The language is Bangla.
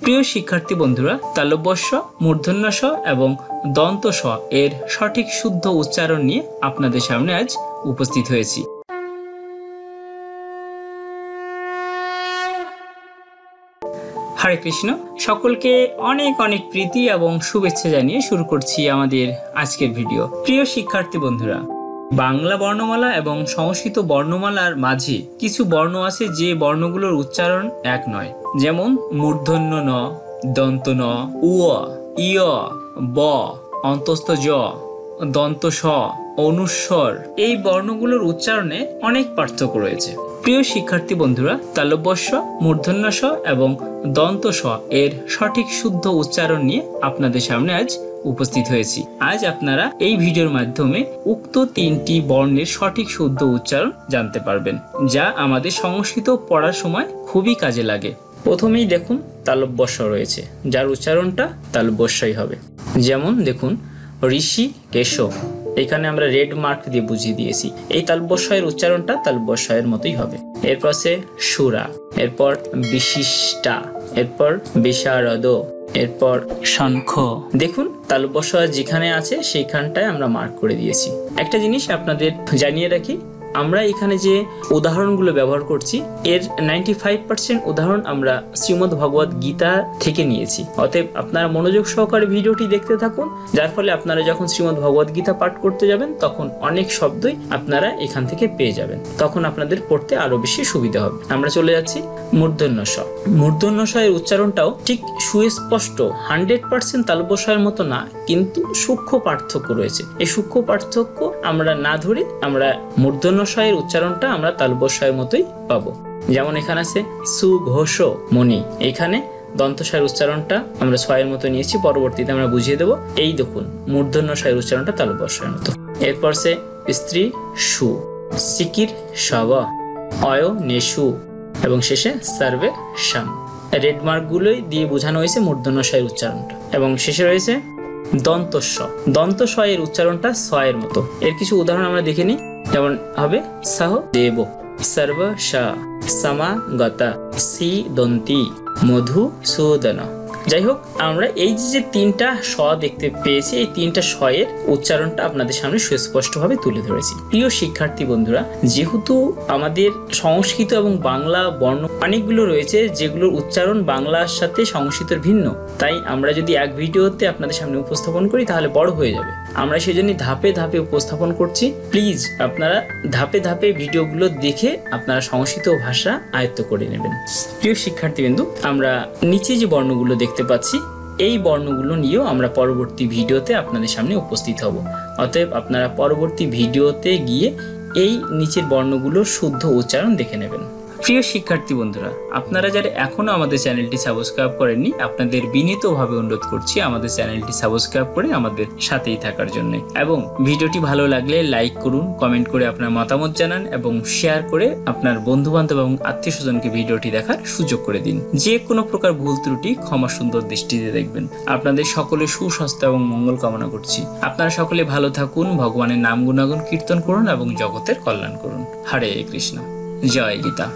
প্রিয় শিক্ষার্থী বন্ধুরা, তালব্য স, মূর্ধন্য ষ এবং দন্ত স এর সঠিক শুদ্ধ উচ্চারণ নিয়ে আপনাদের সামনে আজ উপস্থিত হয়েছি। হরে কৃষ্ণ। সকলকে অনেক অনেক প্রীতি এবং শুভেচ্ছা জানিয়ে শুরু করছি আমাদের আজকের ভিডিও। প্রিয় শিক্ষার্থী বন্ধুরা, বাংলা বর্ণমালা এবং সংস্কৃত বর্ণমালার মাঝে কিছু বর্ণ আছে যে বর্ণগুলোর উচ্চারণ এক নয়, যেমন মূর্ধন্য ন, দন্ত ন, উ, ইয়, ব, অন্তস্থ জ, দন্ত স, অনুস্বর। এই বর্ণগুলোর উচ্চারণে অনেক পার্থক্য রয়েছে। প্রিয় শিক্ষার্থী বন্ধুরা, তালব্য স, মূর্ধন্য স এবং দন্ত স এর সঠিক শুদ্ধ উচ্চারণ নিয়ে আপনাদের সামনে আজ উপস্থিত হয়েছি। আজ আপনারা এই ভিডিওর মাধ্যমে উক্ত তিনটি বর্ণের সঠিক শুদ্ধ উচ্চারণ জানতে পারবেন, যা আমাদের সংস্কৃত পড়ার সময় খুবই কাজে লাগে। প্রথমেই দেখুন তালব্য স রয়েছে, যার উচ্চারণটা তালব্য সই হবে। যেমন দেখুন ঋষি কেশ, এখানে আমরা রেড মার্ক দিয়ে বুঝিয়ে দিয়েছি। এই তালব্য স এর উচ্চারণটা তালব্য স এর মতোই হবে। এরপর সে সুরা, এরপর বিশিষ্টা, এরপর বিশারদ, এরপর শঙ্খ। দেখুন তালব্য স যেখানে আছে সেইখানটায় আমরা মার্ক করে দিয়েছি। একটা জিনিস আপনাদের জানিয়ে রাখি, আমরা এখানে যে উদাহরণগুলো ব্যবহার করছি এর 95% উদাহরণ আমরা শ্রীমদ্ ভগবত গীতা থেকে নিয়েছি। অতএব আপনারা মনোযোগ সহকারে ভিডিওটি দেখতে থাকুন, যার ফলে আপনারা যখন শ্রীমদ্ ভগবত গীতা পাঠ করতে যাবেন তখন অনেক শব্দই আপনারা এখান থেকে পেয়ে যাবেন, তখন আপনাদের পড়তে আরো বেশি সুবিধা হবে। আমরা চলে যাচ্ছি মূর্ধন্য স। মূর্ধন্য স এর উচ্চারণটাও ঠিক সুস্পষ্ট 100% তালব্য স এর মতো না, কিন্তু সূক্ষ্ম পার্থক্য রয়েছে। এই সূক্ষ্ম পার্থক্য আমরা না ধরে আমরা মূর্ধন্য স এর উচ্চারণটা আমরা তালব্য স এর মতোই পাবো। যেমন এখানে আছে সুঘোষ মণি, এখানে দন্ত স এর উচ্চারণটা আমরা স এর মতো নিয়েছি, পরবর্তীতে আমরা বুঝিয়ে দেবো। এই দেখুন মূর্ধন্য স এর উচ্চারণটা তালব্য স এর মতো। এরপর সে স্ত্রী সু, সিকির শব, অয় নেশু এবং শেষে সার্ভে শাম। রেড মার্ক গুলোই দিয়ে বোঝানো হয়েছে মূর্ধন্য স এর উচ্চারণটা। এবং শেষে রয়েছে দন্ত স। দন্ত স এর উচ্চারণটা স এর মতো। এর কিছু উদাহরণ আমরা দেখে নিই। যেমন হবে সহ দেব, সর্ব সা, সমাগতা, সি দন্তি, মধু সুদন। যাই হোক, আমরা এই যে তিনটা স দেখতে পেয়েছি, এই তিনটা স এর উচ্চারণটা আপনাদের সামনে সুস্পষ্টভাবে তুলে ধরেছি। প্রিয় শিক্ষার্থী বন্ধুরা, যেহেতু আমাদের সংস্কৃত এবং বাংলা বর্ণ অনেকগুলো রয়েছে যেগুলোর উচ্চারণ বাংলার সাথে সংস্কৃতের ভিন্ন, তাই আমরা যদি এক ভিডিওতে আপনাদের সামনে উপস্থাপন করি তাহলে বড় হয়ে যাবে। আমরা সেজন্য ধাপে ধাপে উপস্থাপন করছি। প্লিজ আপনারা ধাপে ধাপে ভিডিওগুলো দেখে আপনারা সংস্কৃত ভাষা আয়ত্ত করে নেবেন। প্রিয় শিক্ষার্থীবৃন্দ, আমরা নিচে যে বর্ণগুলো দেখতে পাচ্ছি এই বর্ণগুলো নিয়েও আমরা পরবর্তী ভিডিওতে আপনাদের সামনে উপস্থিত হব। অতএব আপনারা পরবর্তী ভিডিওতে গিয়ে এই নিচের বর্ণগুলোর শুদ্ধ উচ্চারণ দেখে নেবেন। প্রিয় শিক্ষার্থী বন্ধুরা, আপনারা যারা এখনো আমাদের চ্যানেলটি সাবস্ক্রাইব করেননি, আপনাদের বিনীতভাবে অনুরোধ করছি আমাদের চ্যানেলটি সাবস্ক্রাইব করে আমাদের সাথেই থাকার জন্য। এবং ভিডিওটি ভালো লাগলে লাইক করুন, কমেন্ট করে আপনার মতামত জানান এবং শেয়ার করে আপনার বন্ধু বান্ধব এবং আত্মীয় স্বজনকে ভিডিওটি দেখার সুযোগ করে দিন। যে কোনো প্রকার ভুল ত্রুটি ক্ষমা সুন্দর দৃষ্টিতে দেখবেন। আপনাদের সকলে সুস্বাস্থ্য এবং মঙ্গল কামনা করছি। আপনারা সকলে ভালো থাকুন, ভগবানের নাম গুণাগুণ কীর্তন করুন এবং জগতের কল্যাণ করুন। হরে কৃষ্ণ, জয় গীতা।